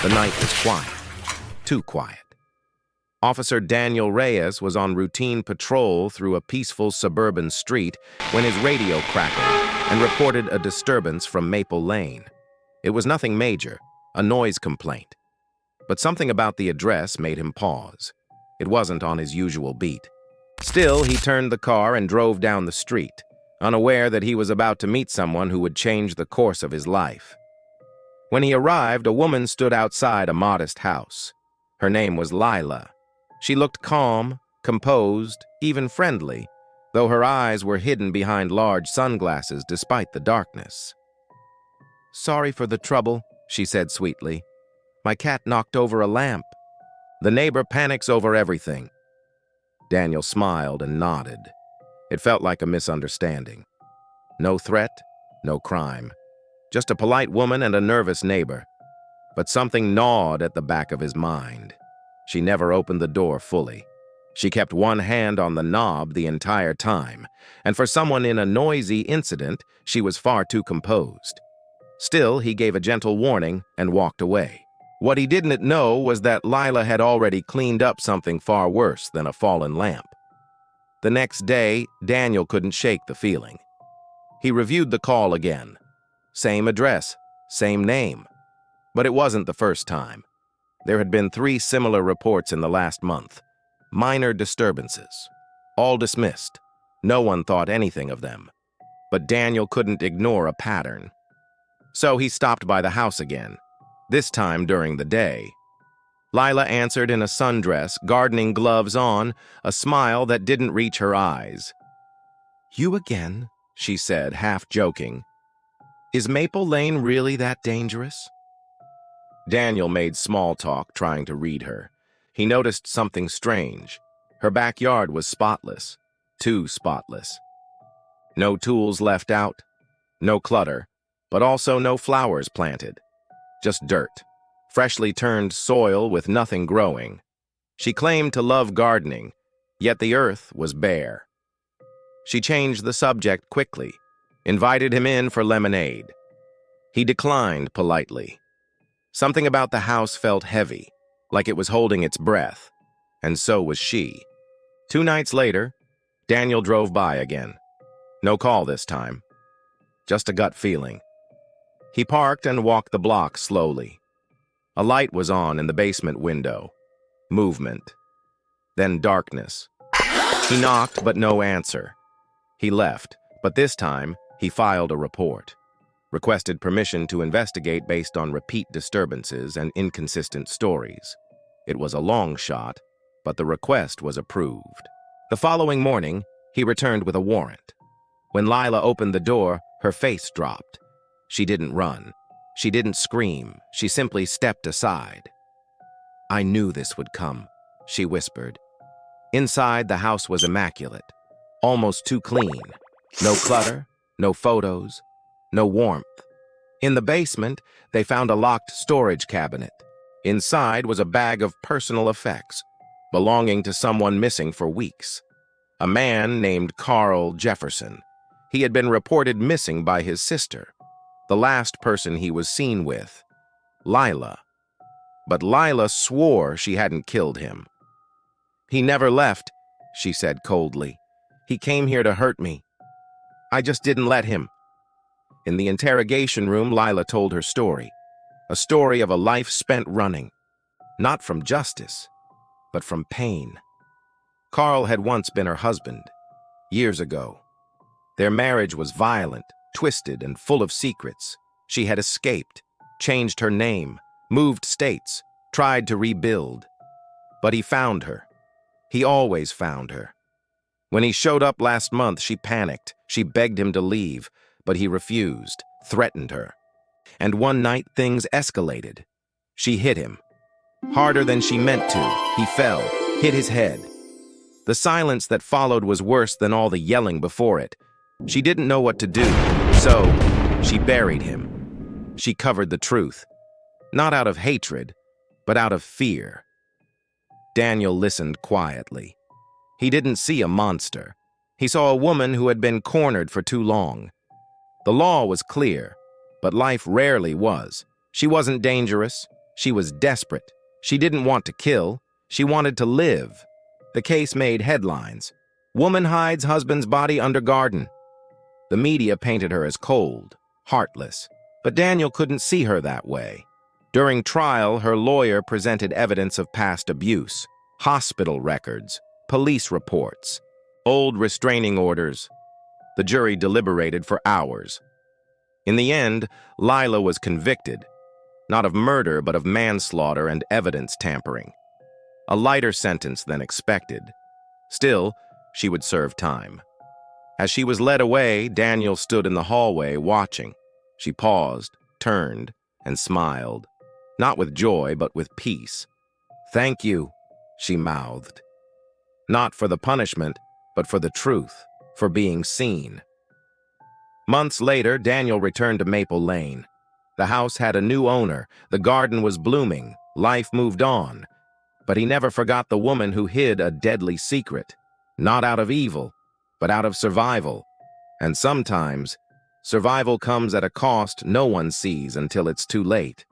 The night was quiet, too quiet. Officer Daniel Reyes was on routine patrol through a peaceful suburban street when his radio crackled and reported a disturbance from Maple Lane. It was nothing major, a noise complaint. But something about the address made him pause. It wasn't on his usual beat. Still, he turned the car and drove down the street, unaware that he was about to meet someone who would change the course of his life. When he arrived, a woman stood outside a modest house. Her name was Lila. She looked calm, composed, even friendly, though her eyes were hidden behind large sunglasses despite the darkness. "Sorry for the trouble," she said sweetly. "My cat knocked over a lamp." "The neighbor panics over everything." Daniel smiled and nodded. It felt like a misunderstanding. No threat, no crime. Just a polite woman and a nervous neighbor. But something gnawed at the back of his mind. She never opened the door fully. She kept one hand on the knob the entire time, and for someone in a noisy incident, she was far too composed. Still, he gave a gentle warning and walked away. What he didn't know was that Lila had already cleaned up something far worse than a fallen lamp. The next day, Daniel couldn't shake the feeling. He reviewed the call again. Same address, same name. But it wasn't the first time. There had been 3 similar reports in the last month. Minor disturbances. All dismissed. No one thought anything of them. But Daniel couldn't ignore a pattern. So he stopped by the house again, this time during the day. Lila answered in a sundress, gardening gloves on, a smile that didn't reach her eyes. "You again," she said, half joking. "Is Maple Lane really that dangerous?" Daniel made small talk, trying to read her. He noticed something strange. Her backyard was spotless, too spotless. No tools left out, no clutter, but also no flowers planted. Just dirt, freshly turned soil with nothing growing. She claimed to love gardening, yet the earth was bare. She changed the subject quickly, invited him in for lemonade. He declined politely. Something about the house felt heavy, like it was holding its breath, and so was she. 2 nights later, Daniel drove by again. No call this time, just a gut feeling. He parked and walked the block slowly. A light was on in the basement window. Movement. Then darkness. He knocked, but no answer. He left, but this time, he filed a report. Requested permission to investigate based on repeat disturbances and inconsistent stories. It was a long shot, but the request was approved. The following morning, he returned with a warrant. When Lila opened the door, her face dropped. She didn't run. She didn't scream. She simply stepped aside. "I knew this would come," she whispered. Inside, the house was immaculate, almost too clean. No clutter, no photos, no warmth. In the basement, they found a locked storage cabinet. Inside was a bag of personal effects, belonging to someone missing for weeks. A man named Carl Jefferson. He had been reported missing by his sister, the last person he was seen with, Lila. But Lila swore she hadn't killed him. "He never left," she said coldly. "He came here to hurt me. I just didn't let him." In the interrogation room, Lila told her story. A story of a life spent running. Not from justice, but from pain. Carl had once been her husband, years ago. Their marriage was violent, twisted, and full of secrets. She had escaped, changed her name, moved states, tried to rebuild. But he found her. He always found her. When he showed up last month, she panicked. She begged him to leave, but he refused, threatened her. And one night, things escalated. She hit him. Harder than she meant to. He fell, hit his head. The silence that followed was worse than all the yelling before it. She didn't know what to do, so she buried him. She covered the truth, not out of hatred, but out of fear. Daniel listened quietly. He didn't see a monster. He saw a woman who had been cornered for too long. The law was clear, but life rarely was. She wasn't dangerous. She was desperate. She didn't want to kill. She wanted to live. The case made headlines. Woman hides husband's body under garden. The media painted her as cold, heartless. But Daniel couldn't see her that way. During trial, her lawyer presented evidence of past abuse, hospital records, police reports, old restraining orders. The jury deliberated for hours. In the end, Lila was convicted, not of murder but of manslaughter and evidence tampering. A lighter sentence than expected. Still, she would serve time. As she was led away, Daniel stood in the hallway watching. She paused, turned, and smiled. Not with joy, but with peace. "Thank you," she mouthed. Not for the punishment, but for the truth, for being seen. Months later, Daniel returned to Maple Lane. The house had a new owner, the garden was blooming, life moved on. But he never forgot the woman who hid a deadly secret, not out of evil, but out of survival. And sometimes, survival comes at a cost no one sees until it's too late.